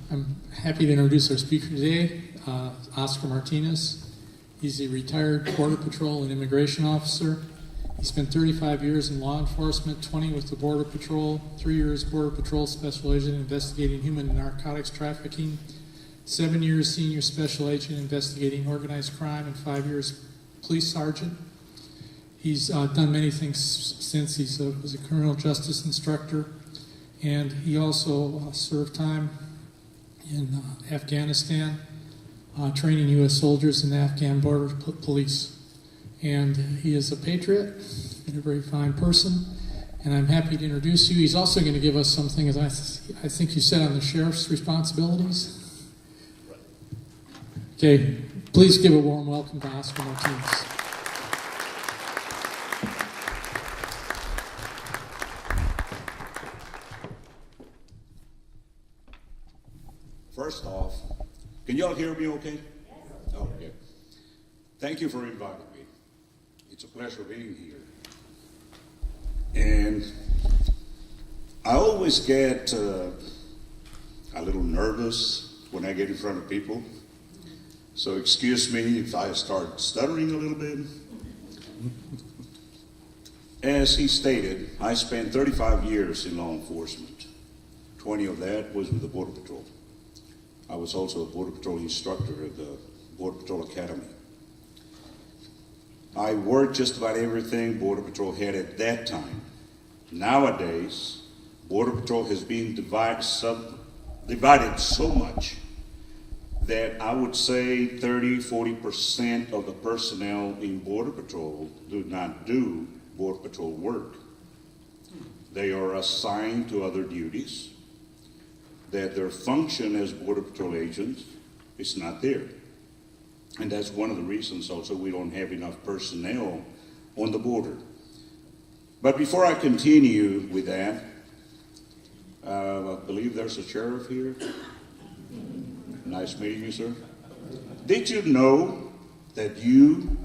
I'm happy to introduce our speaker today, Oscar Martinez. He's a retired Border Patrol and Immigration officer. He spent 35 years in law enforcement, 20 with the Border Patrol, 3 years Border Patrol Special Agent investigating human and narcotics trafficking, 7 years Senior Special Agent investigating organized crime, and 5 years Police Sergeant. He's done many things since. He was a criminal justice instructor, and he also served time in Afghanistan, training U.S. soldiers in the Afghan border police. And he is a patriot and a very fine person, and I'm happy to introduce you. He's also going to give us something, as I think you said, on the sheriff's responsibilities. Okay, please give a warm welcome to Oscar Martinez. First off, can y'all hear me okay? Yes. Okay. Thank you for inviting me. It's a pleasure being here. And I always get a little nervous when I get in front of people. So excuse me if I start stuttering a little bit. As he stated, I spent 35 years in law enforcement. 20 of that was with the Border Patrol. I was also a Border Patrol instructor at the Border Patrol Academy. I worked just about everything Border Patrol had at that time. Nowadays, Border Patrol has been divided so much that I would say 30-40% of the personnel in Border Patrol do not do Border Patrol work. They are assigned to other duties, that their function as Border Patrol agents is not there. And that's one of the reasons also we don't have enough personnel on the border. But before I continue with that, I believe there's a sheriff here. Nice meeting you, sir. Did you know that you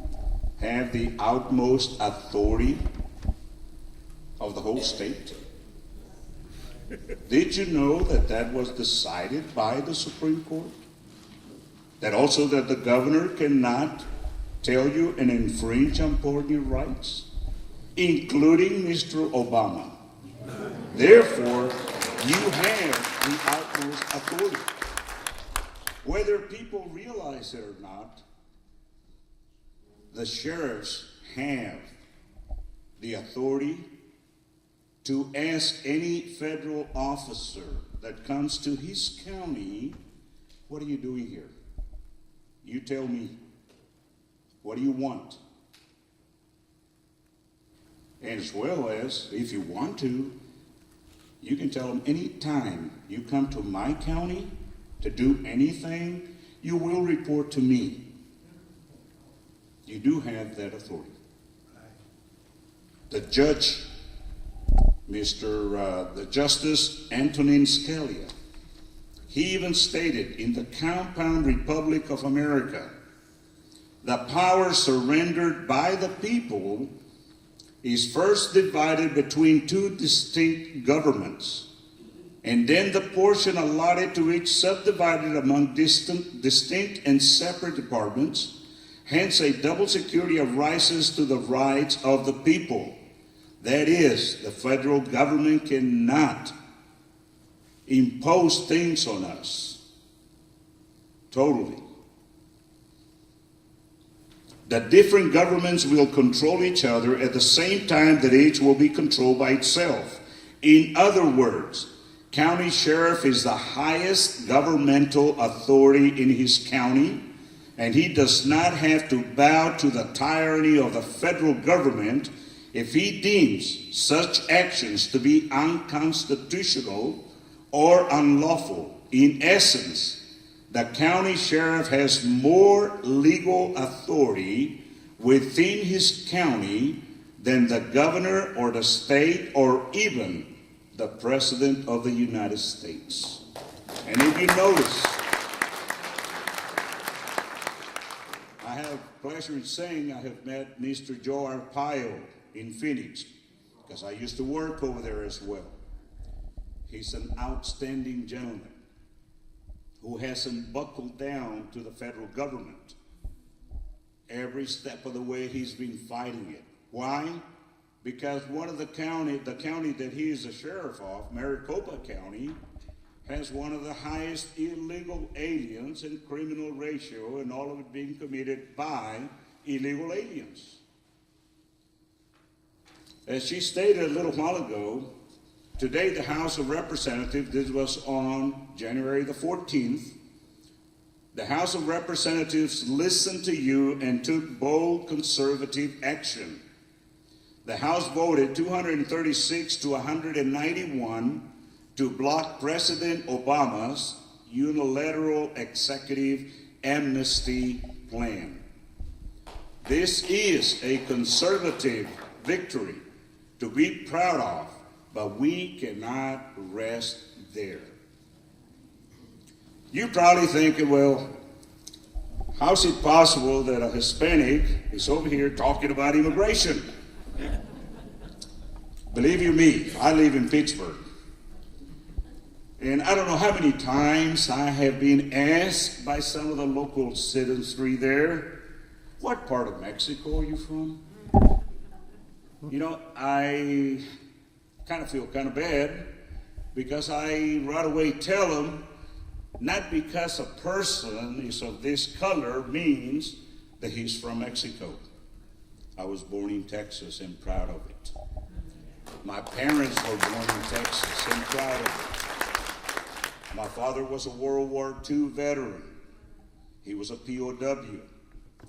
have the utmost authority of the whole state? Did you know that that was decided by the Supreme Court? That also that the governor cannot tell you and infringe upon your rights, including Mr. Obama. Therefore, you have the utmost authority. Whether people realize it or not, the sheriffs have the authority to ask any federal officer that comes to his county, what are you doing here? You tell me. What do you want? And as well as, if you want to, you can tell them any time you come to my county to do anything, you will report to me. You do have that authority. The judge, the Justice Antonin Scalia, he even stated in the Compound Republic of America, the power surrendered by the people is first divided between two distinct governments, and then the portion allotted to each subdivided among distinct and separate departments. Hence, a double security arises to the rights of the people. That is, the federal government cannot impose things on us. Totally. The different governments will control each other at the same time that each will be controlled by itself. In other words, county sheriff is the highest governmental authority in his county, and he does not have to bow to the tyranny of the federal government if he deems such actions to be unconstitutional or unlawful. In essence, the county sheriff has more legal authority within his county than the governor or the state or even the President of the United States. And if you notice, I have pleasure in saying I have met Mr. Joe Arpaio in Phoenix, because I used to work over there as well. He's an outstanding gentleman. hasn't buckled down to the federal government. Every step of the way he's been fighting it. Why? Because one of the county that he is a sheriff of, Maricopa County, has one of the highest illegal aliens and criminal ratio, and all of it being committed by illegal aliens. As she stated a little while ago, today the House of Representatives, this was on January the 14th, the House of Representatives listened to you and took bold conservative action. The House voted 236 to 191 to block President Obama's unilateral executive amnesty plan. This is a conservative victory to be proud of, but we cannot rest there. You probably think, well, how's it possible that a Hispanic is over here talking about immigration? Believe you me, I live in Pittsburgh. And I don't know how many times I have been asked by some of the local citizenry there, what part of Mexico are you from? You know, I kind of feel kind of bad because I right away tell them, not because a person is of this color means that he's from Mexico. I was born in Texas and proud of it. My parents were born in Texas and proud of it. My father was a World War II veteran. He was a POW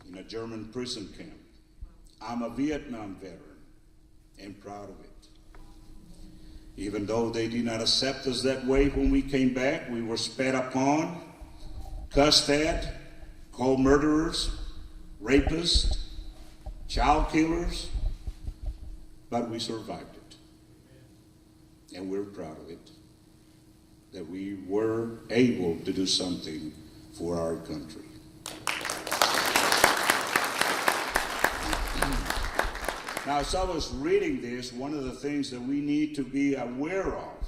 in a German prison camp. I'm a Vietnam veteran and proud of it. Even though they did not accept us that way when we came back, we were spat upon, cussed at, called murderers, rapists, child killers, but we survived it. And we're proud of it, that we were able to do something for our country. Now, as I was reading this, one of the things that we need to be aware of,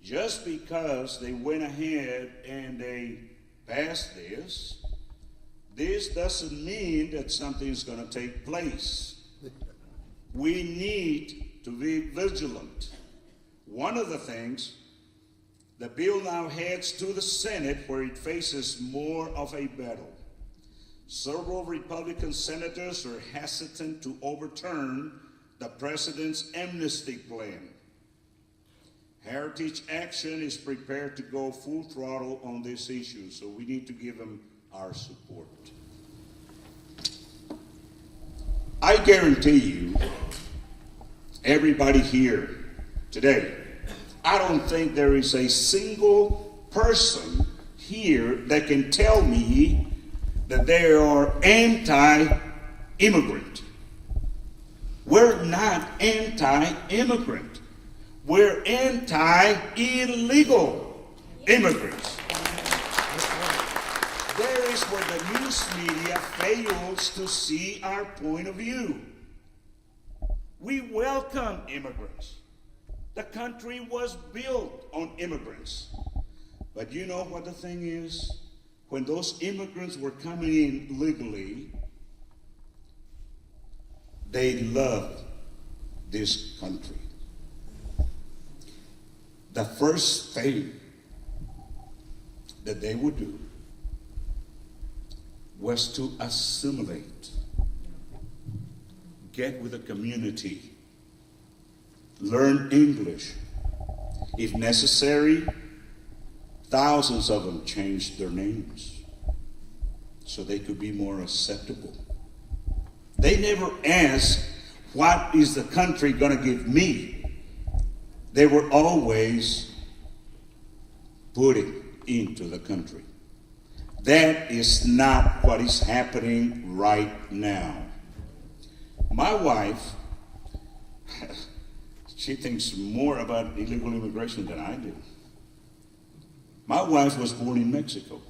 just because they went ahead and they passed this doesn't mean that something is going to take place. We need to be vigilant. One of the things, the bill now heads to the Senate where it faces more of a battle. Several Republican senators are hesitant to overturn the president's amnesty plan. Heritage Action is prepared to go full throttle on this issue, so we need to give them our support. I guarantee you, everybody here today, I don't think there is a single person here that can tell me that they are anti-immigrant. We're not anti-immigrant. We're anti-illegal immigrants. There is where the news media fails to see our point of view. We welcome immigrants. The country was built on immigrants. But you know what the thing is? When those immigrants were coming in legally, they loved this country. The first thing that they would do was to assimilate, get with the community, learn English. If necessary, thousands of them changed their names so they could be more acceptable. They never asked, what is the country going to give me? They were always putting into the country. That is not what is happening right now. My wife, she thinks more about illegal immigration than I do. My wife was born in Mexico.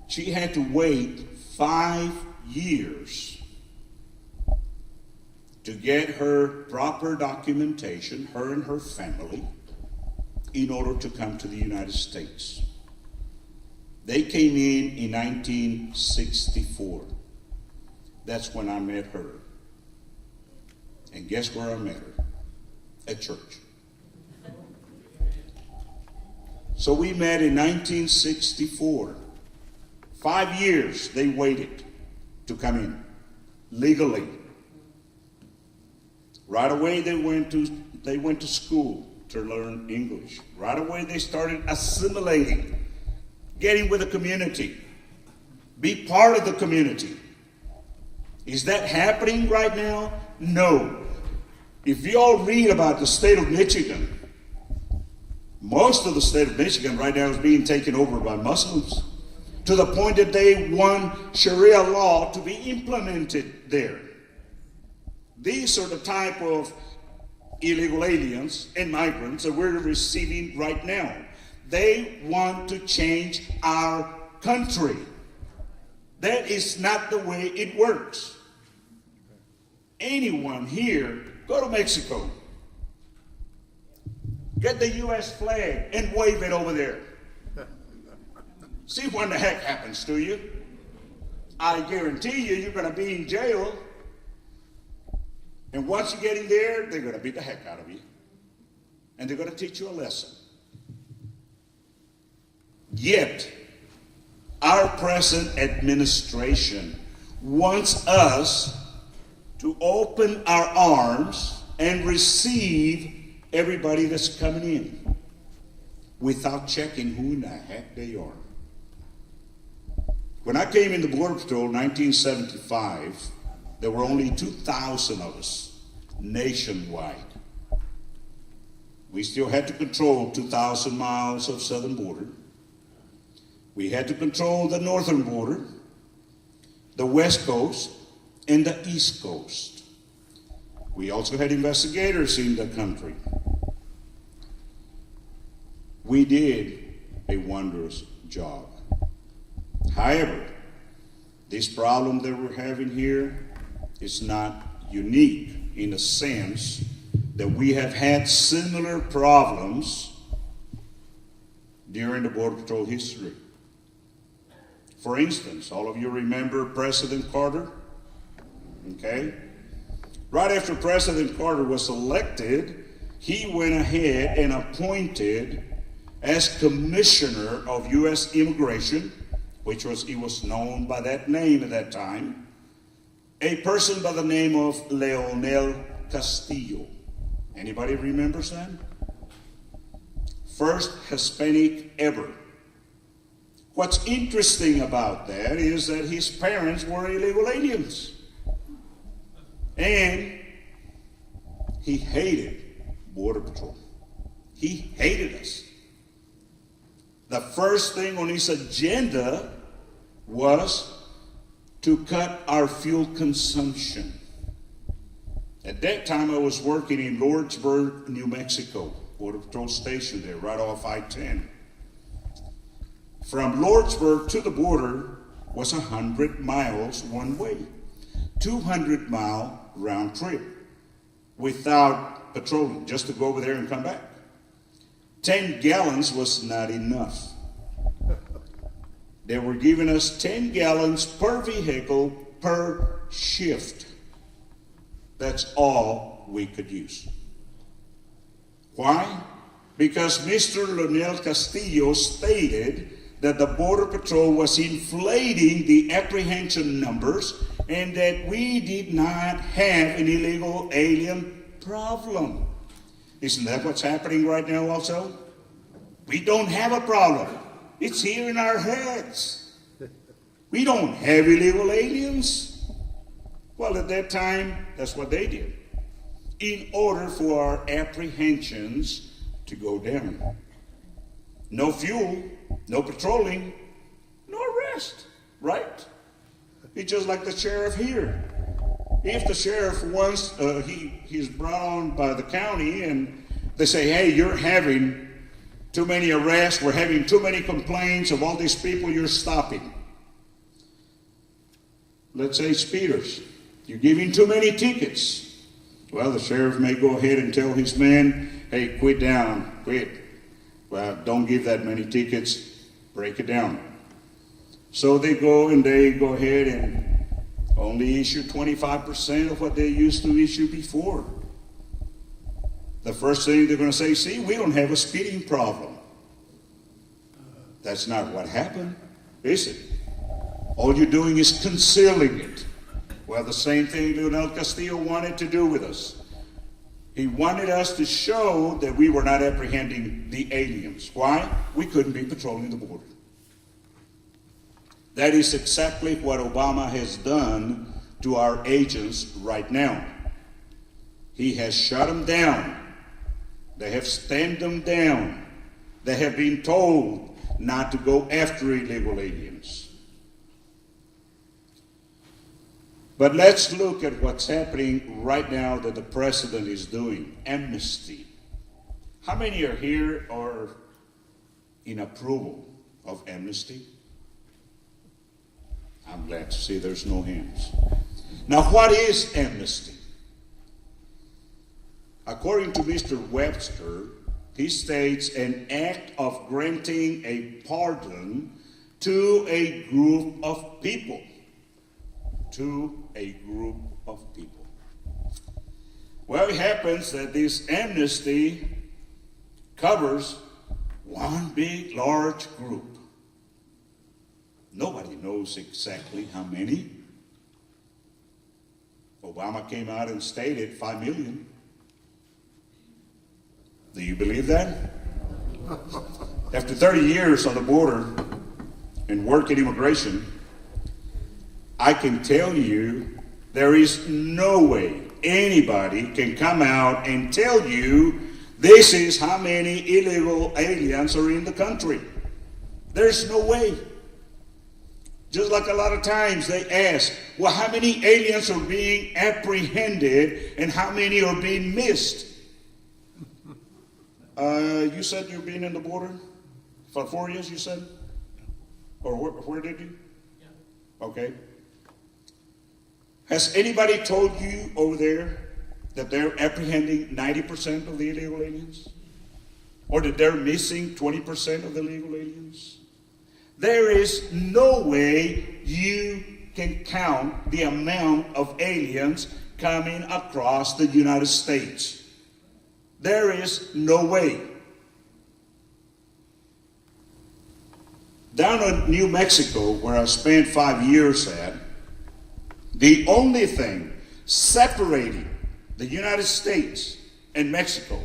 She had to wait 5 years to get her proper documentation, her and her family. in order to come to the United States. They came in 1964. That's when I met her. And guess where I met her? At church. So we met in 1964. 5 years they waited to come in legally. Right away they went to school to learn English. Right away they started assimilating, getting with the community, be part of the community. Is that happening right now? No. If you all read about the state of Michigan, most of the state of Michigan right now is being taken over by Muslims, to the point that they want Sharia law to be implemented there. These are the type of illegal aliens and migrants that we're receiving right now. They want to change our country. That is not the way it works. Anyone here, go to Mexico. Get the U.S. flag and wave it over there. See what the heck happens to you. I guarantee you, you're going to be in jail. And once you get in there, they're going to beat the heck out of you. And they're going to teach you a lesson. Yet, our present administration wants us to open our arms and receive everybody that's coming in without checking who in the heck they are. When I came in the Border Patrol in 1975, there were only 2,000 of us nationwide. We still had to control 2,000 miles of southern border. We had to control the northern border, the west coast, and the east coast. We also had investigators in the country. We did a wondrous job. However, this problem that we're having here is not unique in the sense that we have had similar problems during the Border Patrol history. For instance, all of you remember President Carter? Okay? Right after President Carter was elected, he went ahead and appointed as Commissioner of U.S. Immigration, he was known by that name at that time, a person by the name of Leonel Castillo. Anybody remembers that? First Hispanic ever. What's interesting about that is that his parents were illegal aliens. And he hated Border Patrol. He hated us. The first thing on his agenda was to cut our fuel consumption. At that time, I was working in Lordsburg, New Mexico, Border Patrol station there, right off I-10. From Lordsburg to the border was 100 miles one way, 200-mile round trip without patrolling, just to go over there and come back. 10 gallons was not enough. They were giving us 10 gallons per vehicle per shift. That's all we could use. Why? Because Mr. Leonel Castillo stated that the Border Patrol was inflating the apprehension numbers and that we did not have an illegal alien problem. Isn't that what's happening right now also? We don't have a problem. It's here in our heads. We don't have illegal aliens. Well, at that time, that's what they did. In order for our apprehensions to go down. No fuel, no patrolling, no arrest, right? It's just like the sheriff here. If the sheriff wants, he's brought on by the county and they say, hey, you're having too many arrests, we're having too many complaints of all these people you're stopping. Let's say speeders. You're giving too many tickets. Well, the sheriff may go ahead and tell his men, hey, quit. Well, don't give that many tickets, break it down. So they go ahead and only issue 25% of what they used to issue before. The first thing they're going to say, see, we don't have a speeding problem. That's not what happened, is it? All you're doing is concealing it. Well, the same thing Leonel Castillo wanted to do with us. He wanted us to show that we were not apprehending the aliens. Why? We couldn't be patrolling the border. That is exactly what Obama has done to our agents right now. He has shut them down. They have stamped them down. They have been told not to go after illegal aliens. But let's look at what's happening right now that the president is doing. Amnesty. How many are here or in approval of amnesty? I'm glad to see there's no hands. Now, what is amnesty? According to Mr. Webster, he states an act of granting a pardon to a group of people. To a group of people. Well, it happens that this amnesty covers one big, large group. Nobody knows exactly how many. Obama came out and stated 5 million. Do you believe that? After 30 years on the border and work in immigration, I can tell you there is no way anybody can come out and tell you this is how many illegal aliens are in the country. There's no way. Just like a lot of times they ask, well, how many aliens are being apprehended and how many are being missed? You said you've been in the border for 4 years, you said? Or where did you? Yeah. Okay. Has anybody told you over there that they're apprehending 90% of the illegal aliens? Or that they're missing 20% of the illegal aliens? There is no way you can count the amount of aliens coming across the United States. There is no way. Down in New Mexico, where I spent 5 years at, the only thing separating the United States and Mexico,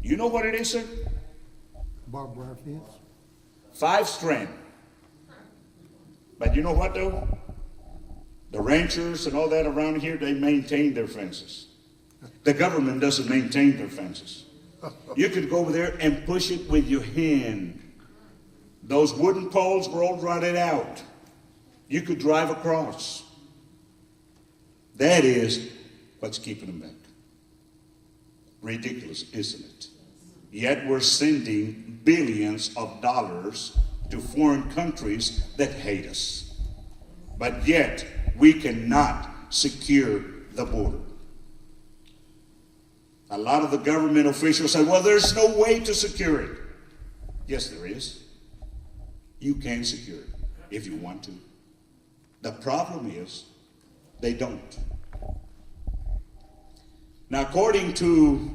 you know what it is, sir? Barbed wire fence. 5 strand. But you know what, though? The ranchers and all that around here, they maintain their fences. The government doesn't maintain their fences. You could go over there and push it with your hand. Those wooden poles were all rotted out. You could drive across. That is what's keeping them back. Ridiculous, isn't it? Yet we're sending billions of dollars to foreign countries that hate us. But yet, we cannot secure the border. A lot of the government officials say, well, there's no way to secure it. Yes, there is. You can secure it if you want to. The problem is, they don't. Now, according to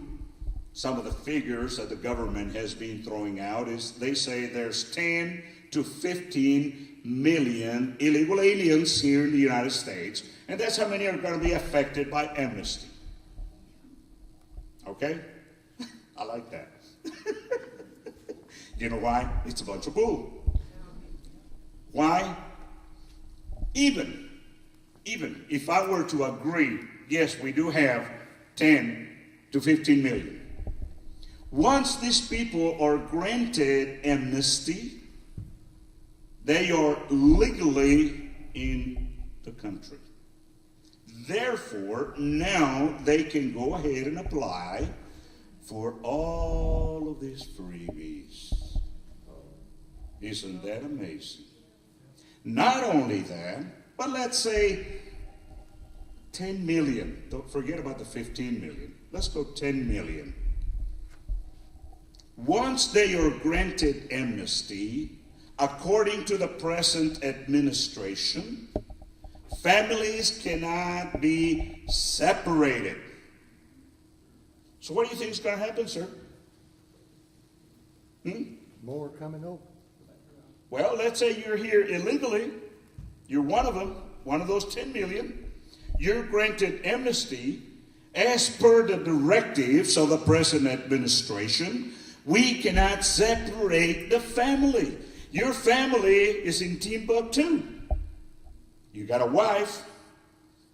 some of the figures that the government has been throwing out, is they say there's 10 to 15 million illegal aliens here in the United States, and that's how many are going to be affected by amnesty. Okay? I like that. You know why? It's a bunch of bull. Why? Even if I were to agree, yes, we do have 10 to 15 million. Once these people are granted amnesty, they are legally in the country. Therefore, now they can go ahead and apply for all of these freebies. Isn't that amazing? Not only that, but let's say 10 million. Don't forget about the 15 million. Let's go 10 million. Once they are granted amnesty, according to the present administration, families cannot be separated. So what do you think is going to happen, sir? More coming over. Well, let's say you're here illegally. You're one of them, one of those 10 million. You're granted amnesty as per the directives of the present administration. We cannot separate the family. Your family is in Timbuktu. You got a wife.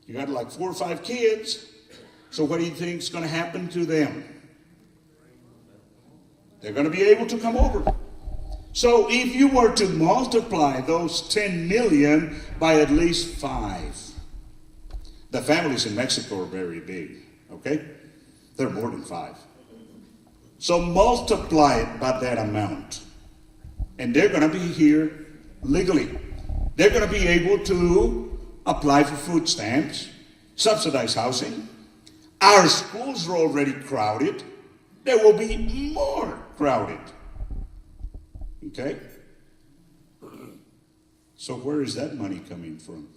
You got like 4 or 5 kids. So what do you think is going to happen to them? They're going to be able to come over. So if you were to multiply those 10 million by at least 5, the families in Mexico are very big, okay? They're more than 5. So multiply it by that amount. And they're going to be here legally. They're going to be able to apply for food stamps, subsidized housing. Our schools are already crowded. There will be more crowded. Okay? So where is that money coming from?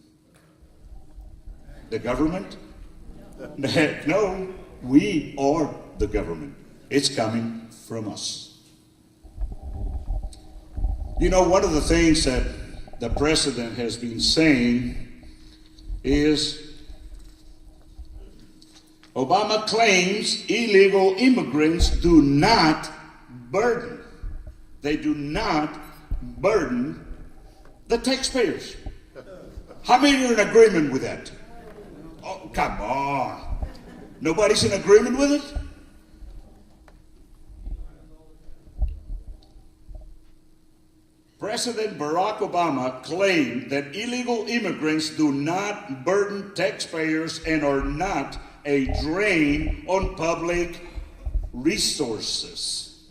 The government? No, we are the government. It's coming from us. You know, one of the things that the president has been saying is Obama claims illegal immigrants do not burden. They do not burden the taxpayers. How many are in agreement with that? Oh, come on. Nobody's in agreement with it? President Barack Obama claimed that illegal immigrants do not burden taxpayers and are not a drain on public resources.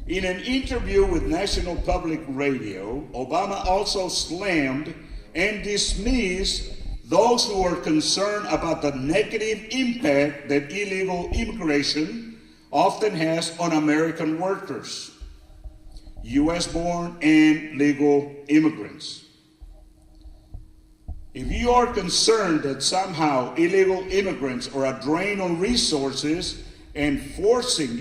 In an interview with National Public Radio, Obama also slammed and dismissed those who are concerned about the negative impact that illegal immigration often has on American workers, U.S.-born and legal immigrants. If you are concerned that somehow illegal immigrants are a drain on resources and forcing,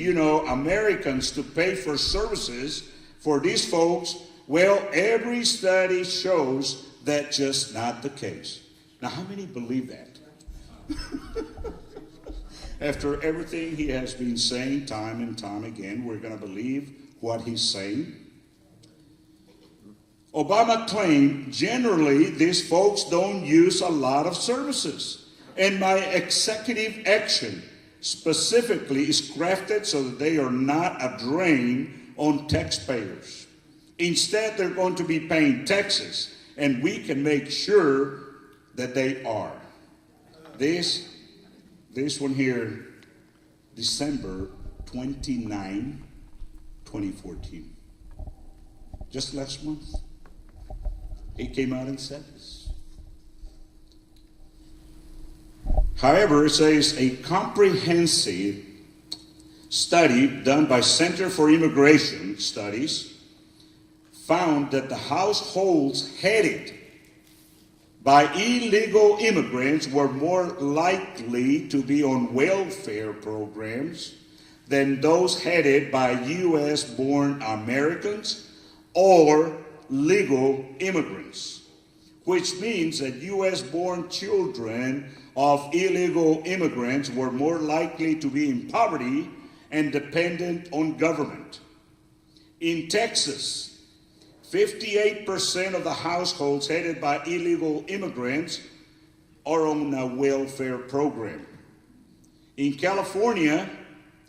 Americans to pay for services for these folks, well, every study shows that's just not the case. Now, how many believe that? After everything he has been saying time and time again, we're going to believe what he's saying? Obama claimed generally these folks don't use a lot of services. And my executive action specifically is crafted so that they are not a drain on taxpayers. Instead, they're going to be paying taxes, and we can make sure that they are. This one here, December 29, 2014. Just last month. He came out and said this. However, it says a comprehensive study done by Center for Immigration Studies found that the households headed by illegal immigrants were more likely to be on welfare programs than those headed by U.S.-born Americans or legal immigrants, which means that U.S.-born children of illegal immigrants were more likely to be in poverty and dependent on government. In Texas, 58% of the households headed by illegal immigrants are on a welfare program. In California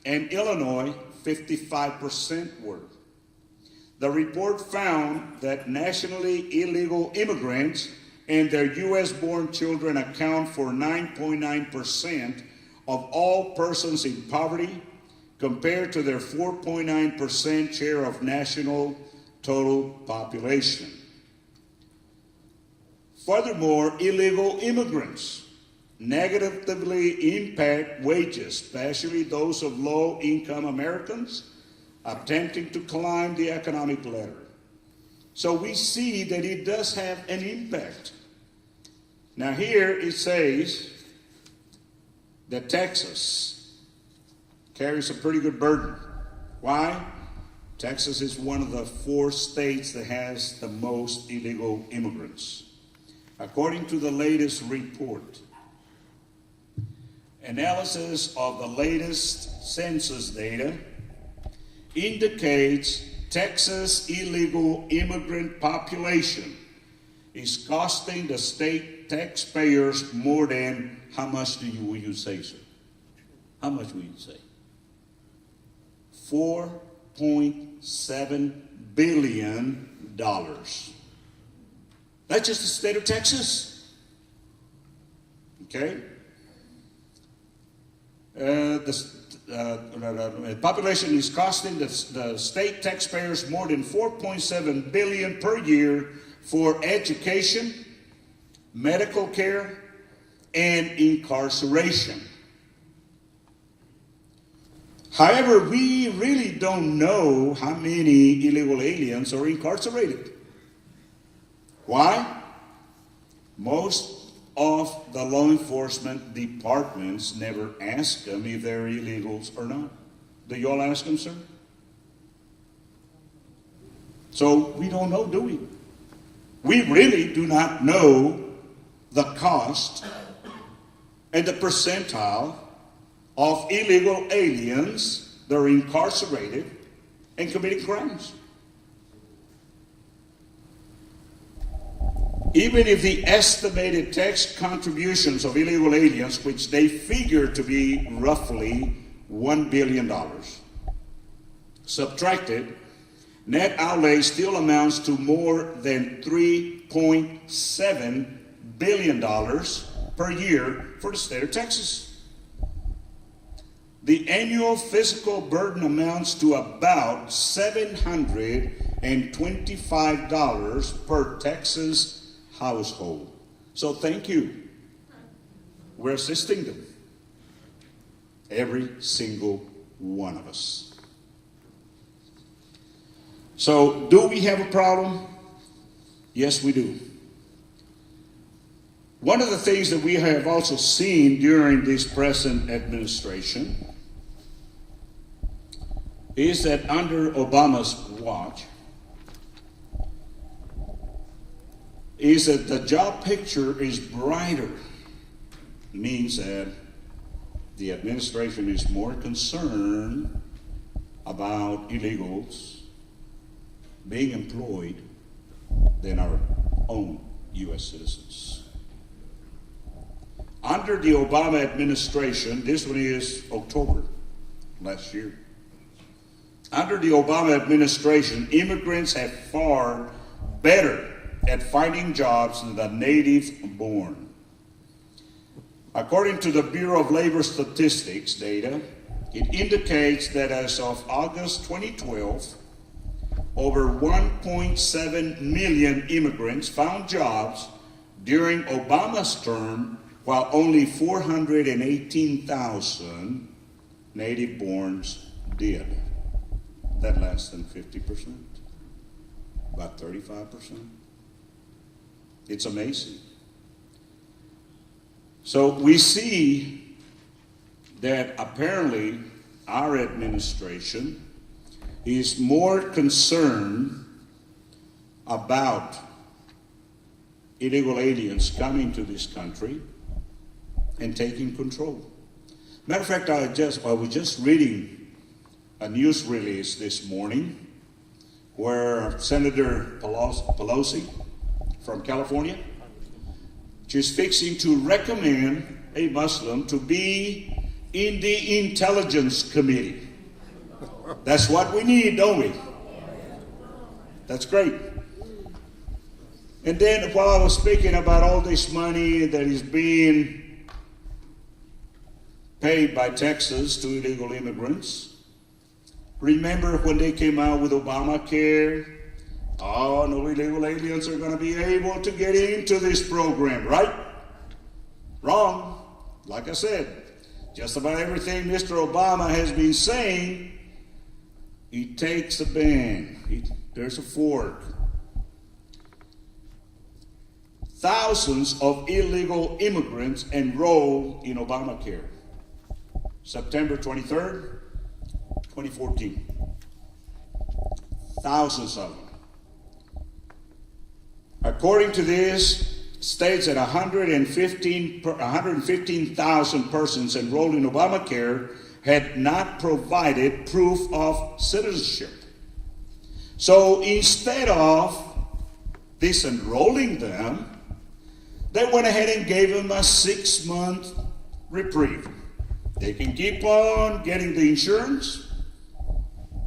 and Illinois, 55% were. The report found that nationally illegal immigrants and their U.S.-born children account for 9.9% of all persons in poverty compared to their 4.9% share of national total population. Furthermore, illegal immigrants negatively impact wages, especially those of low-income Americans, attempting to climb the economic ladder. So we see that it does have an impact. Now here it says that Texas carries a pretty good burden. Why? Texas is one of the 4 states that has the most illegal immigrants. According to the latest report, analysis of the latest census data indicates Texas illegal immigrant population is costing the state taxpayers more than, how much will you say, sir? How much will you say? $4.7 billion. That's just the state of Texas. Okay? The population is costing the state taxpayers more than $4.7 billion per year for education, medical care, and incarceration. However, we really don't know how many illegal aliens are incarcerated. Why? Most of the law enforcement departments never ask them if they're illegals or not. Do you all ask them, sir? So we don't know, do we? We really do not know the cost and the percentile of illegal aliens that are incarcerated and committing crimes. Even if the estimated tax contributions of illegal aliens, which they figure to be roughly $1 billion, subtracted, net outlay still amounts to more than $3.7 billion per year for the state of Texas. The annual fiscal burden amounts to about $725 per Texas household. So thank you. We're assisting them. Every single one of us. So do we have a problem? Yes, we do. One of the things that we have also seen during this present administration is that under Obama's watch, is that the job picture is brighter. Means that the administration is more concerned about illegals being employed than our own U.S. citizens. Under the Obama administration, this one is October last year. Under the Obama administration, immigrants have fared better at finding jobs than the native born. According to the Bureau of Labor Statistics data, it indicates that as of August 2012, over 1.7 million immigrants found jobs during Obama's term, while only 418,000 native-borns did. That's less than 50%, about 35%. It's amazing. So we see that apparently our administration is more concerned about illegal aliens coming to this country and taking control. Matter of fact, I was just reading a news release this morning where Senator Pelosi from California, she's fixing to recommend a Muslim to be in the Intelligence Committee. That's what we need, don't we? That's great. And then while I was speaking about all this money that is being paid by Texas to illegal immigrants, remember when they came out with Obamacare? Oh, no illegal aliens are going to be able to get into this program, right? Wrong. Like I said, just about everything Mr. Obama has been saying He takes a bend. There's a fork. Thousands of illegal immigrants enrolled in Obamacare. September 23rd, 2014. Thousands of them. According to this, states that 115,000 persons enrolled in Obamacare had not provided proof of citizenship. So instead of disenrolling them, they went ahead and gave them a 6-month reprieve. They can keep on getting the insurance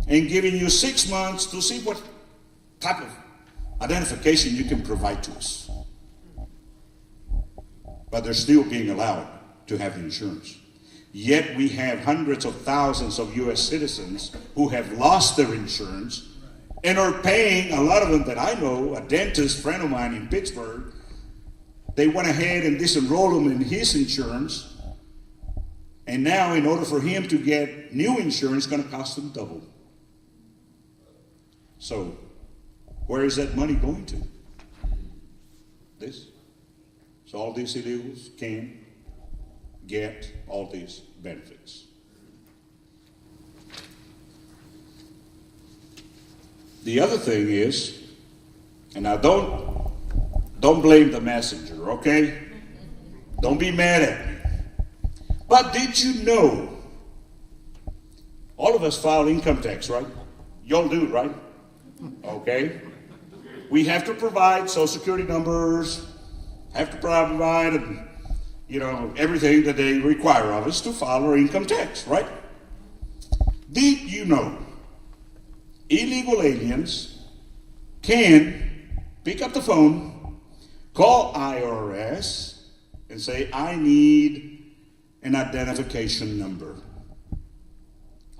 and giving you 6 months to see what type of identification you can provide to us. But they're still being allowed to have insurance. Yet we have hundreds of thousands of U.S. citizens who have lost their insurance and are paying, a lot of them that I know, a dentist friend of mine in Pittsburgh, they went ahead and disenrolled him in his insurance. And now, in order for him to get new insurance, it's going to cost him double. So, where is that money going to? This. So all these illegals can get all these benefits. The other thing is, and now don't blame the messenger, okay? Don't be mad at me. But did you know, all of us file income tax, right? Y'all do, right? Okay. We have to provide Social Security numbers, have to provide, everything that they require of us to file our income tax, right? Did you know illegal aliens can pick up the phone, call IRS, and say, I need an identification number?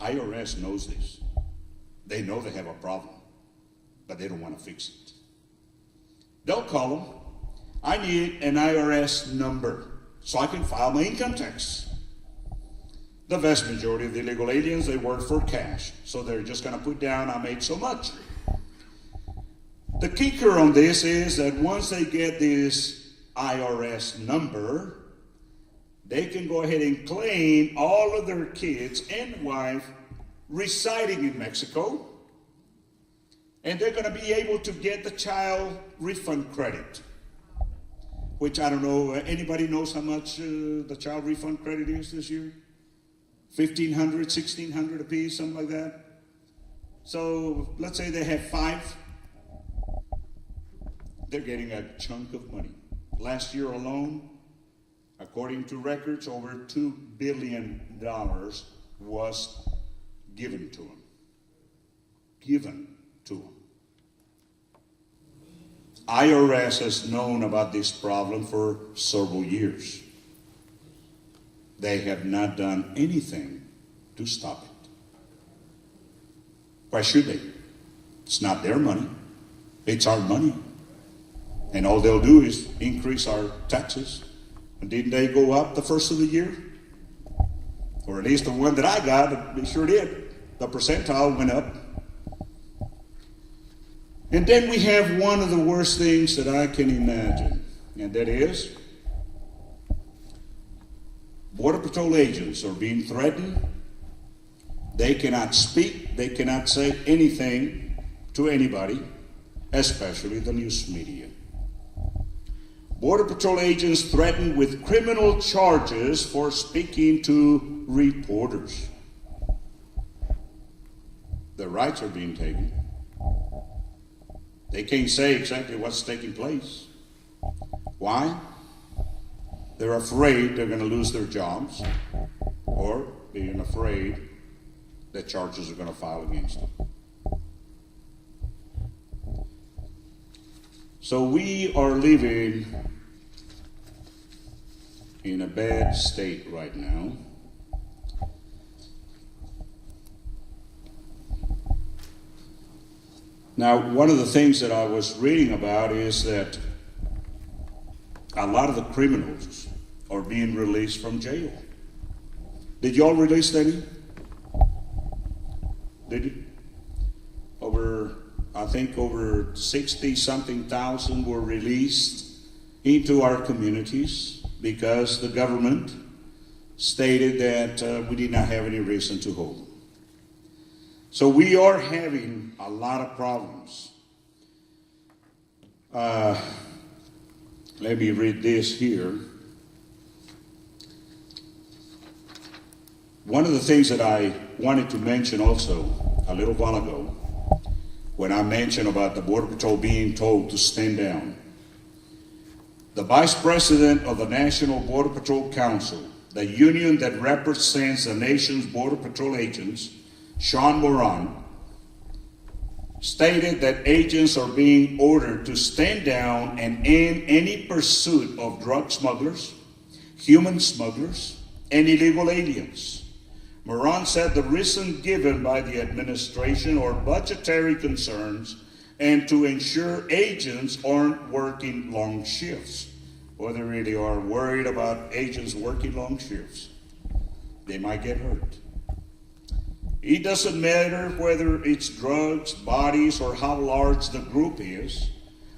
IRS knows this. They know they have a problem, but they don't want to fix it. They'll call them, I need an IRS number so I can file my income tax. The vast majority of the illegal aliens, they work for cash. So they're just going to put down, I made so much. The kicker on this is that once they get this IRS number, they can go ahead and claim all of their kids and wife residing in Mexico, and they're going to be able to get the child refund credit, which I don't know, anybody knows how much the child refund credit is this year? $1,500, $1,600 a piece, something like that. So let's say they have 5. They're getting a chunk of money. Last year alone, according to records, over $2 billion was given to them. Given to them. IRS has known about this problem for several years. They have not done anything to stop it. Why should they? It's not their money. It's our money. And all they'll do is increase our taxes. And didn't they go up the first of the year? Or at least the one that I got, it sure did. The percentile went up. And then we have one of the worst things that I can imagine, and that is Border Patrol agents are being threatened. They cannot speak, they cannot say anything to anybody, especially the news media. Border Patrol agents threatened with criminal charges for speaking to reporters. Their rights are being taken. They can't say exactly what's taking place. Why? They're afraid they're going to lose their jobs, or being afraid that charges are going to file against them. So we are living in a bad state right now. Now, one of the things that I was reading about is that a lot of the criminals are being released from jail. Did y'all release any? Did you? I think over 60-something thousand were released into our communities because the government stated that we did not have any reason to hold them. So we are having a lot of problems. Let me read this here. One of the things that I wanted to mention also a little while ago, when I mentioned about the Border Patrol being told to stand down, the Vice President of the National Border Patrol Council, the union that represents the nation's Border Patrol agents, Sean Moran, stated that agents are being ordered to stand down and end any pursuit of drug smugglers, human smugglers, and illegal aliens. Moran said the reason given by the administration are budgetary concerns and to ensure agents aren't working long shifts. Well, they really are worried about agents working long shifts. They might get hurt. It doesn't matter whether it's drugs, bodies, or how large the group is.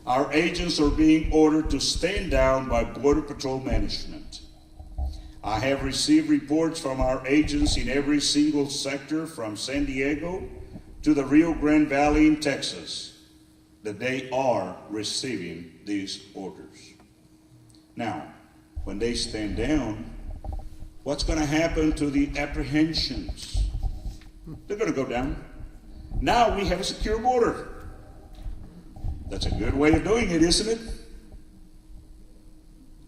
Our agents are being ordered to stand down by Border Patrol management. I have received reports from our agents in every single sector from San Diego to the Rio Grande Valley in Texas that they are receiving these orders. Now, when they stand down, what's going to happen to the apprehensions? They're going to go down. Now we have a secure border. That's a good way of doing it, isn't it?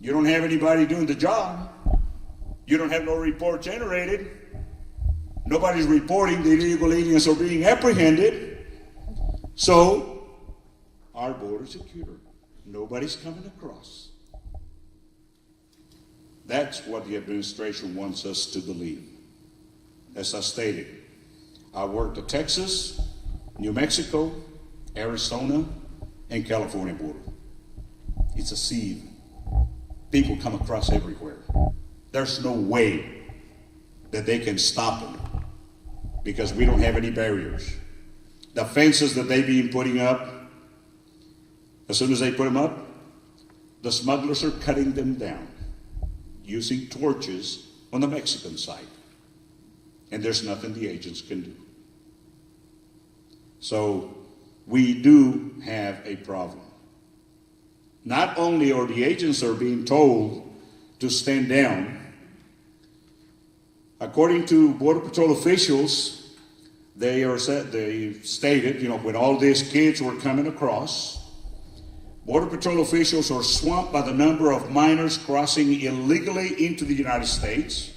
You don't have anybody doing the job. You don't have no report generated. Nobody's reporting the illegal aliens are being apprehended. So, our border is secure. Nobody's coming across. That's what the administration wants us to believe. As I stated, I worked at Texas, New Mexico, Arizona, and California border. It's a sieve. People come across everywhere. There's no way that they can stop them because we don't have any barriers. The fences that they've been putting up, as soon as they put them up, the smugglers are cutting them down using torches on the Mexican side. And there's nothing the agents can do. So we do have a problem. Not only are the agents are being told to stand down, according to Border Patrol officials, they stated, when all these kids were coming across, Border Patrol officials are swamped by the number of minors crossing illegally into the United States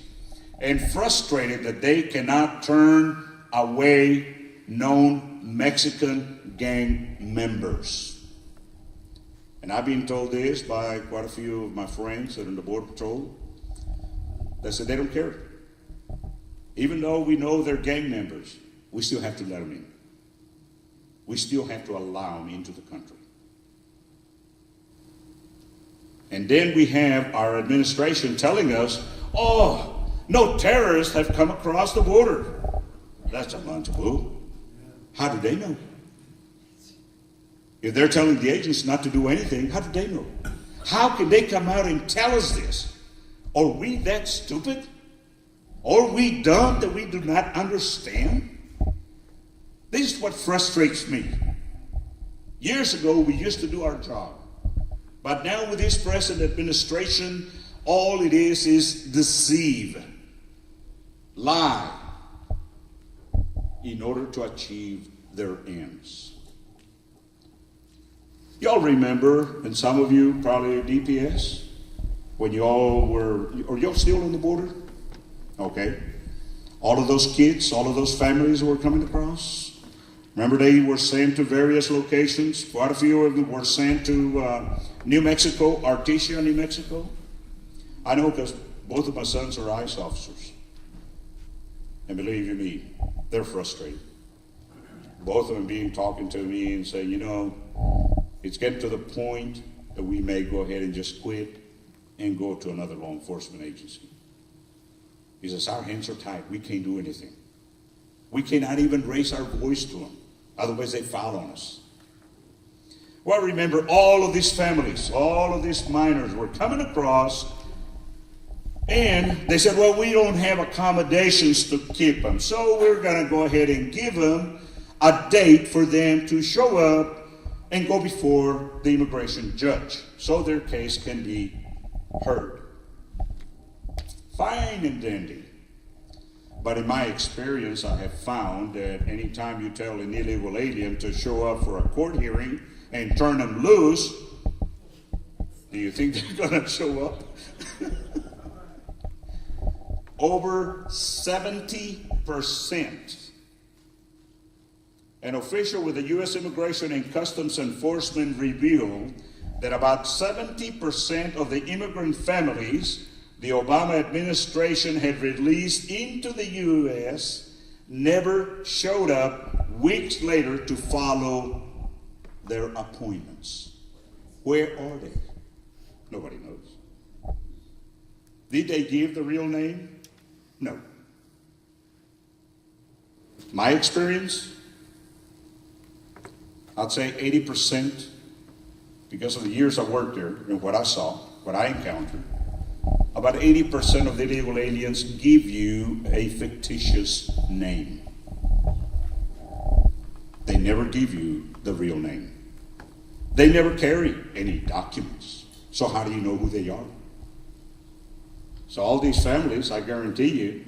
and frustrated that they cannot turn away known Mexican gang members. And I've been told this by quite a few of my friends that are in the Border Patrol. They said they don't care. Even though we know they're gang members, we still have to let them in. We still have to allow them into the country. And then we have our administration telling us, oh, no terrorists have come across the border. That's a bunch of bull. How do they know? If they're telling the agents not to do anything, how do they know? How can they come out and tell us this? Are we that stupid? Are we dumb that we do not understand? This is what frustrates me. Years ago, we used to do our job. But now with this present administration, all it is deceive, lie, in order to achieve their ends. Y'all remember, and some of you probably at DPS, when you all were, are y'all still on the border? Okay. All of those kids, all of those families who were coming across, remember they were sent to various locations. Quite a few of them were sent to New Mexico, Artesia, New Mexico. I know because both of my sons are ICE officers. And believe you me, they're frustrated. Both of them being talking to me and saying, it's getting to the point that we may go ahead and just quit and go to another law enforcement agency. He says, our hands are tied. We can't do anything. We cannot even raise our voice to them. Otherwise, they file on us. Well, remember, all of these families, all of these minors were coming across, and they said, well, we don't have accommodations to keep them, so we're going to go ahead and give them a date for them to show up and go before the immigration judge so their case can be heard. Fine and dandy. But in my experience, I have found that anytime you tell an illegal alien to show up for a court hearing and turn them loose, do you think they're going to show up? Over 70%. An official with the U.S. Immigration and Customs Enforcement revealed that about 70% of the immigrant families the Obama administration had released into the U.S. never showed up weeks later to follow their appointments. Where are they? Nobody knows. Did they give the real name? No. My experience, I'd say 80%, because of the years I worked there and what I saw, what I encountered, about 80% of the illegal aliens give you a fictitious name. They never give you the real name. They never carry any documents. So how do you know who they are? So all these families, I guarantee you,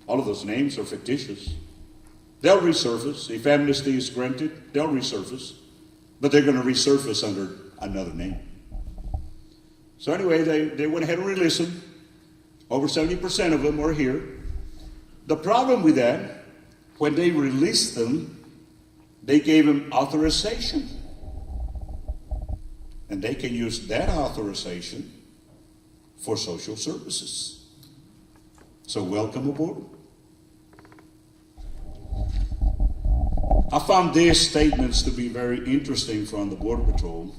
all of those names are fictitious. They'll resurface. If amnesty is granted, they'll resurface. But they're going to resurface under another name. So anyway, they went ahead and released them. Over 70% of them were here. The problem with that, when they released them, they gave them authorization. And they can use that authorization for social services. So welcome aboard. I found these statements to be very interesting from the Border Patrol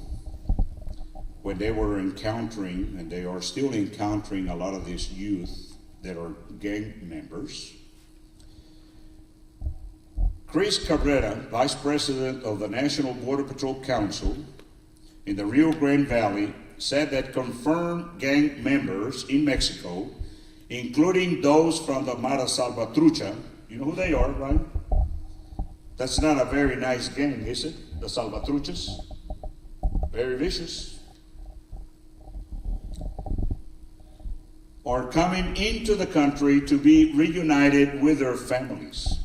when they were encountering, and they are still encountering, a lot of these youth that are gang members. Chris Cabrera, Vice President of the National Border Patrol Council in the Rio Grande Valley, said that confirmed gang members in Mexico, including those from the Mara Salvatrucha, you know who they are, right? That's not a very nice gang, is it? The Salvatruchas. Very vicious. Are coming into the country to be reunited with their families.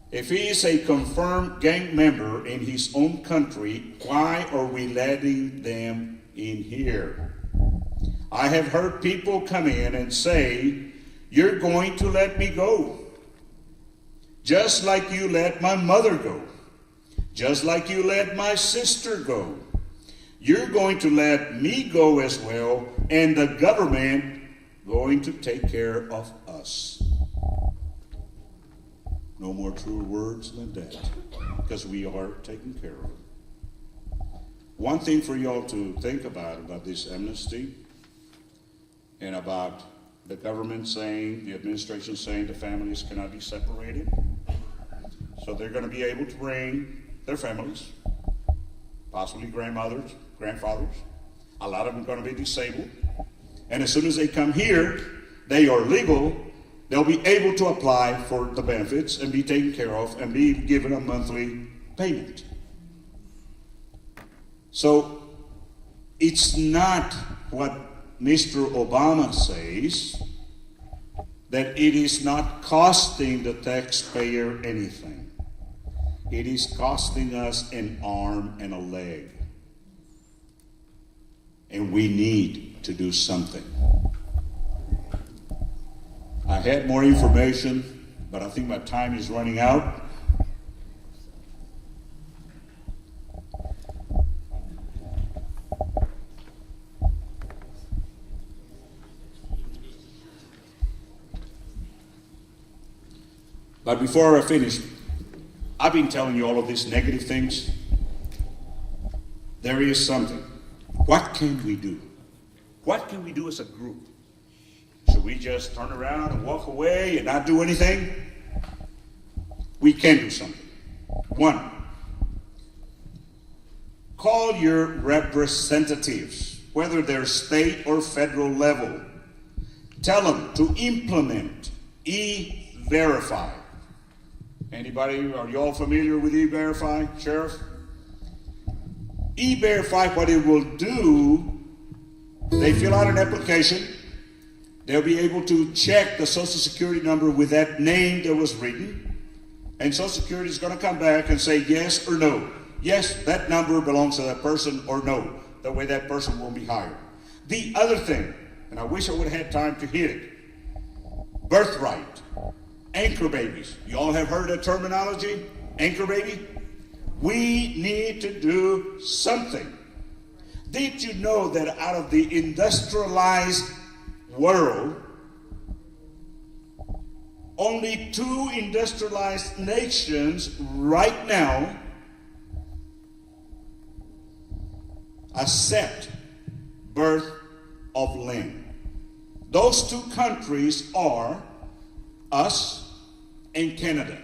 If he is a confirmed gang member in his own country, why are we letting them in here? I have heard people come in and say, you're going to let me go. Just like you let my mother go. Just like you let my sister go. You're going to let me go as well, and the government going to take care of us. No more truer words than that, because we are taken care of. One thing for y'all to think about this amnesty, and about the government saying, the administration saying the families cannot be separated. So they're going to be able to bring their families, possibly grandmothers, grandfathers. A lot of them are going to be disabled. And as soon as they come here, they are legal. They'll be able to apply for the benefits and be taken care of and be given a monthly payment. So it's not what Mr. Obama says, that it is not costing the taxpayer anything. It is costing us an arm and a leg. And we need to do something. I had more information, but I think my time is running out. But before I finish, I've been telling you all of these negative things. There is something. What can we do? What can we do as a group? Should we just turn around and walk away and not do anything? We can do something. One, Call your representatives, whether they're state or federal level. Tell them to implement E-Verify. Anybody, are you all familiar with E-Verify, Sheriff? E-Verify, what it will do, they fill out an application. They'll be able to check the Social Security number with that name that was written. And Social Security is going to come back and say yes or no. Yes, that number belongs to that person, or no. That way that person won't be hired. The other thing, and I wish I would have had time to hit it, birthright, anchor babies. You all have heard that terminology, anchor baby? We need to do something. Did you know that out of the industrialized world, only 2 industrialized nations right now accept birth of land? Those 2 countries are us and Canada.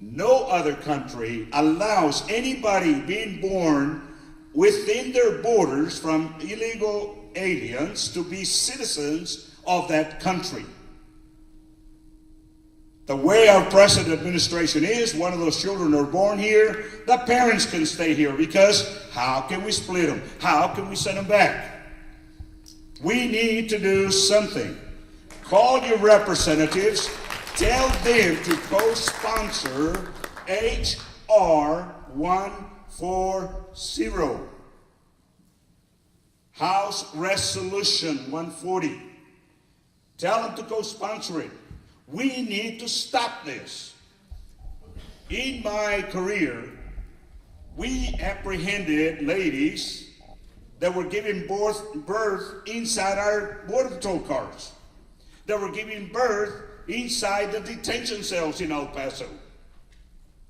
No other country allows anybody being born within their borders from illegal aliens to be citizens of that country. The way our present administration is, one of those children are born here, the parents can stay here, because how can we split them? How can we send them back? We need to do something. Call your representatives, tell them to co-sponsor HR 140, House Resolution 140. Tell them to co-sponsor it. We need to stop this. In my career, we apprehended ladies that were giving birth inside our Border Patrol cars, that were giving birth inside the detention cells in El Paso.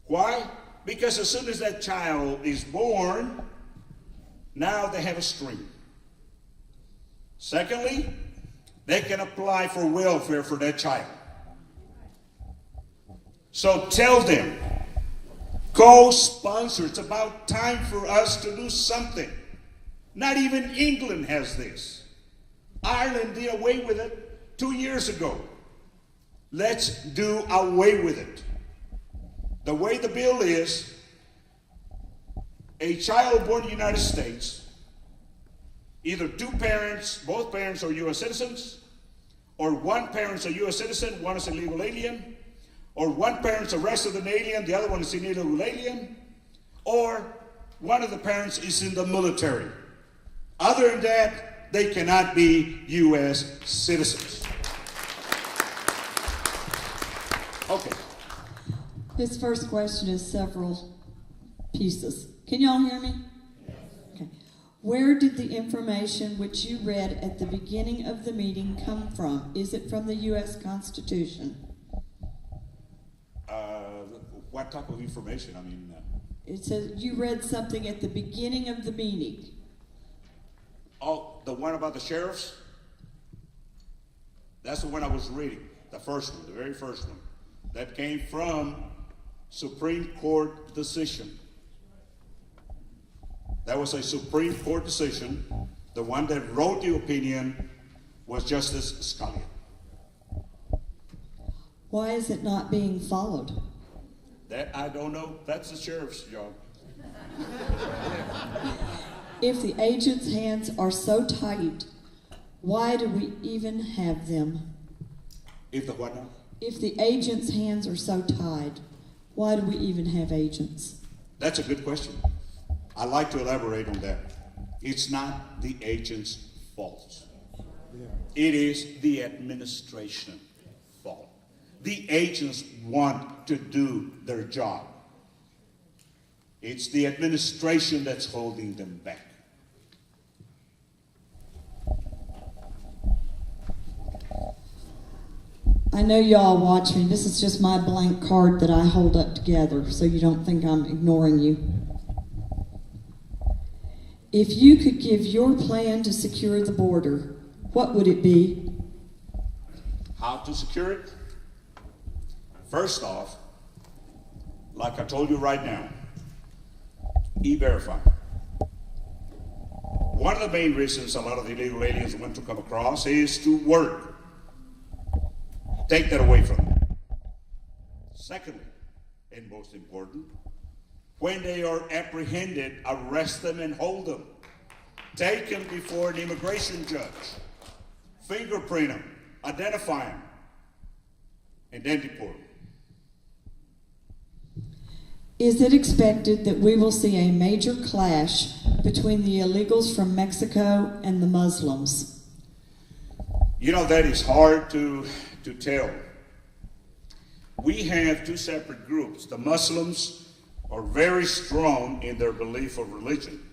Why? Because as soon as that child is born, now they have a string. Secondly, they can apply for welfare for that child. So tell them, co-sponsor. It's about time for us to do something. Not even England has this. Ireland did away with it 2 years ago. Let's do away with it. The way the bill is, a child born in the United States, either 2 parents, both parents are U.S. citizens, or 1 parent's a U.S. citizen, 1 is a legal alien, or 1 parent's arrested an alien, the other one is an illegal alien, or 1 of the parents is in the military. Other than that, they cannot be U.S. citizens. Okay. His first question is several pieces. Can y'all hear me? Okay. Where did the information which you read at the beginning of the meeting come from? Is it from the U.S. Constitution? What type of information? It says you read something at the beginning of the meeting. Oh, the one about the sheriffs? That's the one I was reading. The first one, the very first one. That came from Supreme Court decision. That was a Supreme Court decision. The one that wrote the opinion was Justice Scalia. Why is it not being followed? That I don't know. That's the sheriff's job. If the agent's hands are so tight, why do we even have them? If the what now? If the agent's hands are so tied, why do we even have agents? That's a good question. I'd like to elaborate on that. It's not the agent's fault. It is the administration fault. The agents want to do their job. It's the administration that's holding them back. I know y'all watch me. This is just my blank card that I hold up together so you don't think I'm ignoring you. If you could give your plan to secure the border, what would it be? How to secure it? First off, like I told you right now, E-Verify. one of the main reasons a lot of the illegal aliens want to come across is to work. Take that away from them. Secondly, and most important, when they are apprehended, arrest them and hold them. Take them before an immigration judge. Fingerprint them, identify them, and then deport them. Is it expected that we will see a major clash between the illegals from Mexico and the Muslims? You know, that is hard to tell. We have two separate groups. The Muslims are very strong in their belief of religion.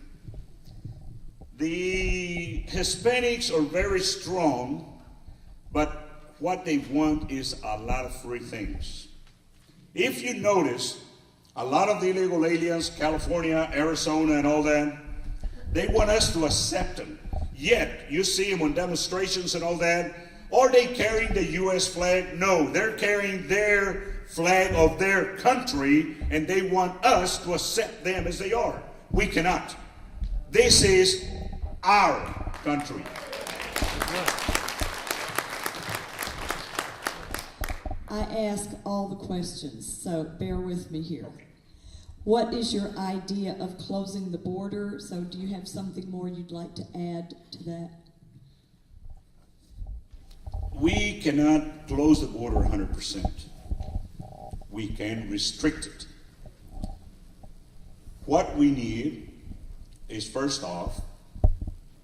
The Hispanics are very strong, but what they want is a lot of free things. If you notice, a lot of the illegal aliens, California, Arizona, and all that, they want us to accept them. Yet, you see them on demonstrations and all that. Are they carrying the U.S. flag? No, they're carrying their flag of their country, and they want us to accept them as they are. We cannot. This is our country. I ask all the questions, so bear with me here. What is your idea of closing the border? So do you have something more you'd like to add to that? We cannot close the border 100%. We can restrict it. What we need is, first off,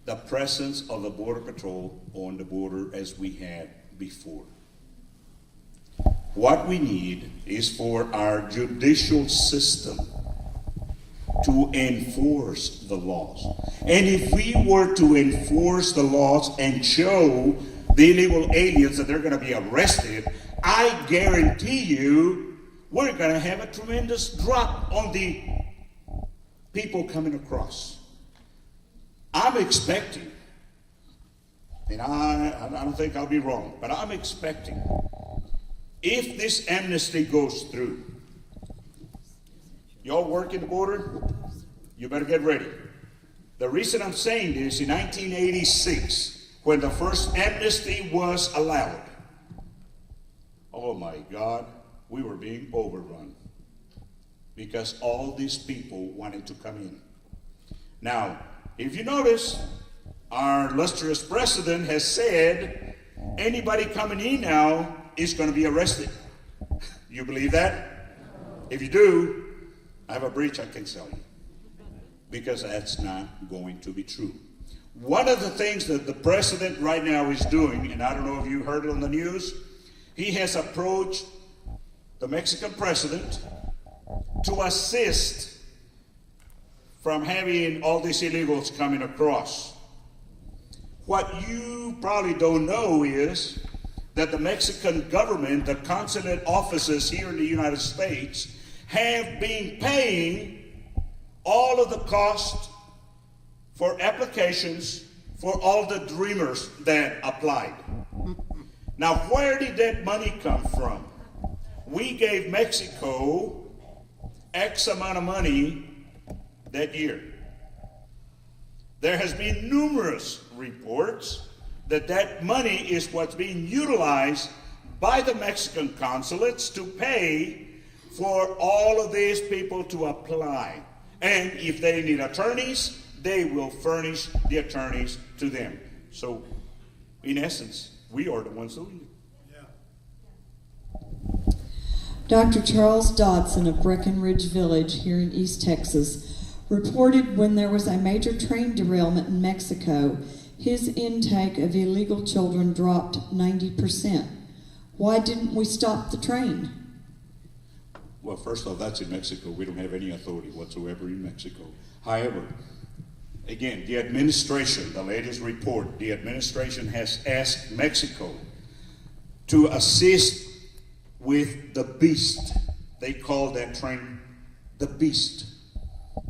the presence of the Border Patrol on the border as we had before. What we need is for our judicial system to enforce the laws. And if we were to enforce the laws and show the illegal aliens that they're going to be arrested, I guarantee you we're going to have a tremendous drop on the people coming across. I'm expecting, and I don't think I'll be wrong, but I'm expecting, if this amnesty goes through, y'all working the border, you better get ready. The reason I'm saying this, in 1986, when the first amnesty was allowed, oh my God, we were being overrun because all these people wanted to come in. Now, if you notice, our illustrious president has said anybody coming in now is going to be arrested. You believe that? If you do, I have a breach I can sell you, because that's not going to be true. One of the things that the president right now is doing, and I don't know if you heard it on the news, he has approached the Mexican president to assist from having all these illegals coming across. What you probably don't know is that the Mexican government, the consulate offices here in the United States, have been paying all of the cost for applications for all the dreamers that applied. Now, where did that money come from? We gave Mexico X amount of money that year. There has been numerous reports that that money is what's being utilized by the Mexican consulates to pay for all of these people to apply. And if they need attorneys, they will furnish the attorneys to them. So, in essence, we are the ones doing it. Dr. Charles Dodson of Breckenridge Village here in East Texas reported when there was a major train derailment in Mexico, his intake of illegal children dropped 90%. Why didn't we stop the train? Well, first off, that's in Mexico. We don't have any authority whatsoever in Mexico. However, again, the administration, the latest report, the administration has asked Mexico to assist with the beast. They call that train the beast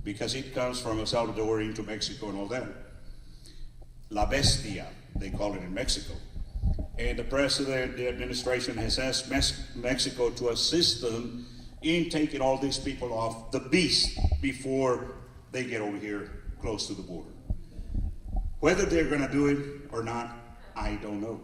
because it comes from El Salvador into Mexico and all that. La Bestia, they call it in Mexico. And the president, the administration has asked Mexico to assist them in taking all these people off the beast before they get over here close to the border. Whether they're going to do it or not, I don't know.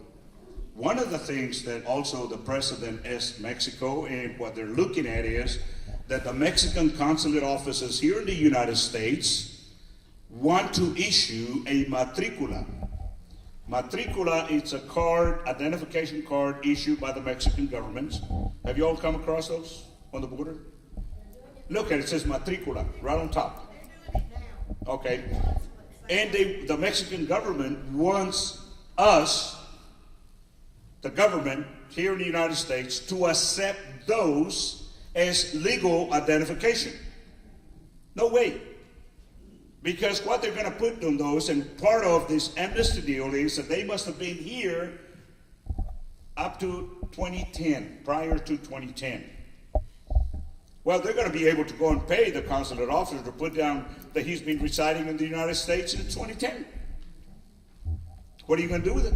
One of the things that also the president asked Mexico, and what they're looking at, is that the Mexican consulate offices here in the United States want to issue a matricula. Matricula, it's a card, identification card issued by the Mexican government. Have you all come across those on the border? Look at it, it says matricula right on top. Okay. And the Mexican government wants us, the government here in the United States, to accept those as legal identification. No way. Because what they're going to put on those, and part of this amnesty deal is that they must have been here up to 2010, prior to 2010. Well, they're going to be able to go and pay the consulate officer to put down that he's been residing in the United States in 2010. What are you going to do with it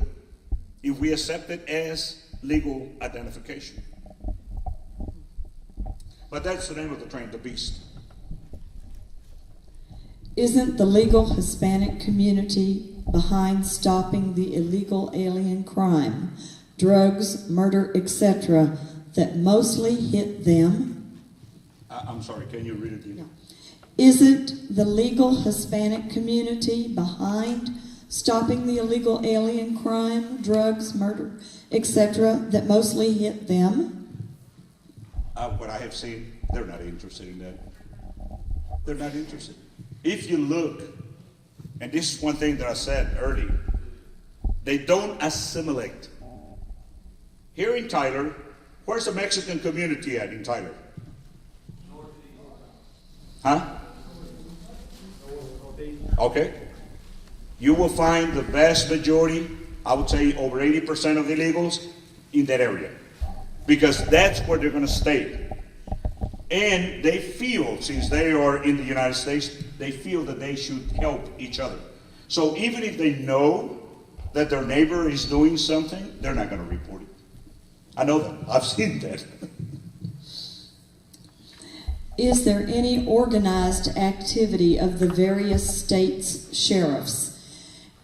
if we accept it as legal identification? But that's the name of the train, the beast. Isn't the legal Hispanic community behind stopping the illegal alien crime, drugs, murder, etc., that mostly hit them? I'm sorry, can you read it again? No. Isn't the legal Hispanic community behind stopping the illegal alien crime, drugs, murder, etc., that mostly hit them? What I have seen, they're not interested in that. They're not interested. If you look, and this is one thing that I said earlier, they don't assimilate. Here in Tyler, where's the Mexican community at in Tyler? Huh? Okay. You will find the vast majority, I would say over 80% of the illegals in that area. Because that's where they're going to stay. And they feel, since they are in the United States, they feel that they should help each other. So even if they know that their neighbor is doing something, they're not going to report it. I know that. I've seen that. Is there any organized activity of the various states' sheriffs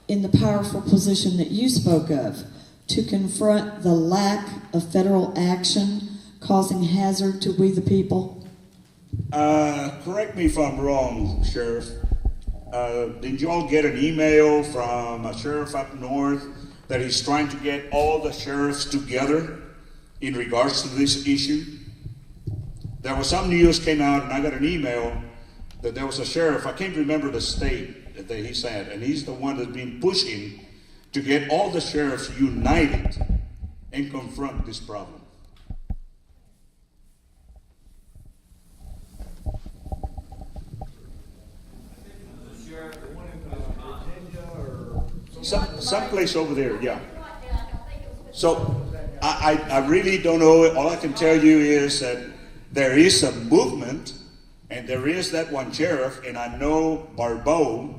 in the powerful position that you spoke of to confront the lack of federal action causing hazard to we the people? Correct me if I'm wrong, Sheriff. Did you all get an email from a sheriff up north that he's trying to get all the sheriffs together in regards to this issue? There was some news came out, and I got an email that there was a sheriff, I can't remember the state that he's at, and he's the one that's been pushing to get all the sheriffs united and confront this problem. Someplace over there, yeah. So I really don't know. All I can tell you is that there is a movement, and there is that one sheriff, and I know Barbeau,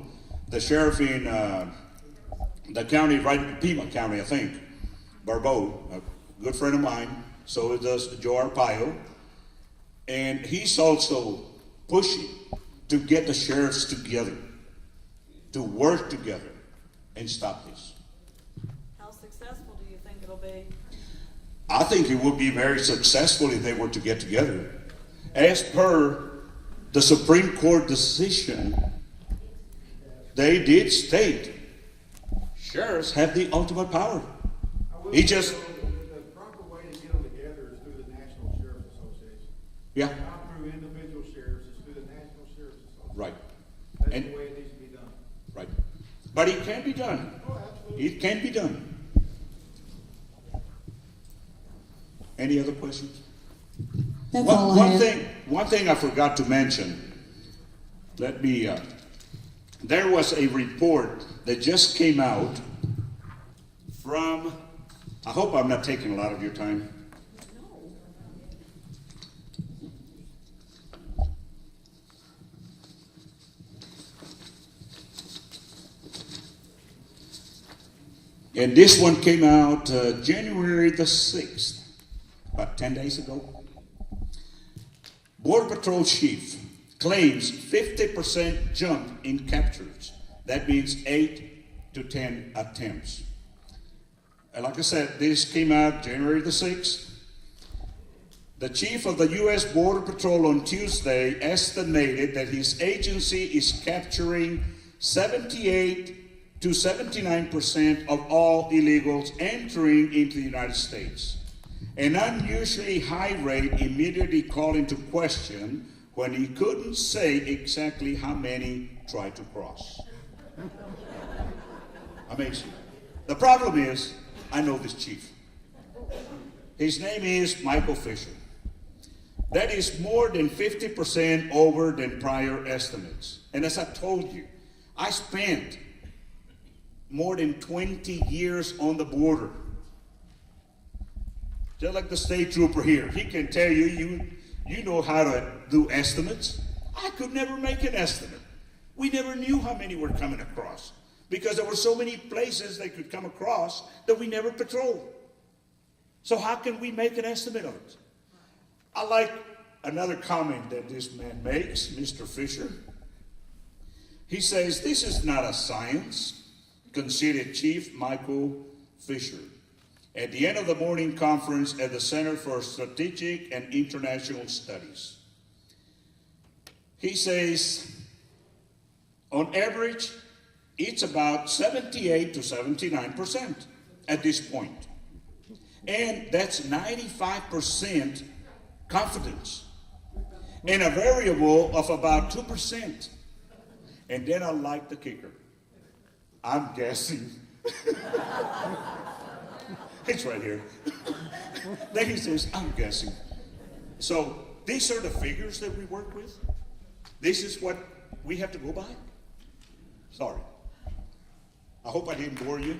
the sheriff in the county, right in Pima County, I think. Barbeau, a good friend of mine, so does Joe Arpaio, and he's also pushing to get the sheriffs together, to work together and stop this. How successful do you think it'll be? I think it would be very successful if they were to get together. As per the Supreme Court decision, they did state sheriffs have the ultimate power. He just... The proper way to get them together is through the National Sheriff's Association. Yeah. Not through individual sheriffs, it's through the National Sheriff's Association. Right. That's And- the way it needs to be done. Right. But it can be done. Oh, absolutely. It can be done. Any other questions? That's all I have. One thing I forgot to mention. Let me. There was a report that just came out from. I hope I'm not taking a lot of your time. And this one came out January the 6th, about 10 days ago. Border Patrol chief claims 50% jump in captures. That means 8 to 10 attempts. And like I said, this came out January the 6th. The chief of the U.S. Border Patrol on Tuesday estimated that his agency is capturing 78 to 79% of all illegals entering into the United States. An unusually high rate immediately called into question when he couldn't say exactly how many tried to cross. Amazing. The problem is, I know this chief. His name is Michael Fisher. That is more than 50% over than prior estimates. And as I told you, I spent more than 20 years on the border. Just like the state trooper here, he can tell you, you know how to do estimates. I could never make an estimate. We never knew how many were coming across because there were so many places they could come across that we never patrolled. So how can we make an estimate of it? I like another comment that this man makes, Mr. Fisher. He says, "This is not a science," conceded Chief Michael Fisher at the end of the morning conference at the Center for Strategic and International Studies. He says, on average, it's about 78 to 79% at this point. And that's 95% confidence. And a variable of about 2%. And then I like the kicker. I'm guessing. It's right here. Then he says, I'm guessing. So these are the figures that we work with. This is what we have to go by. Sorry. I hope I didn't bore you.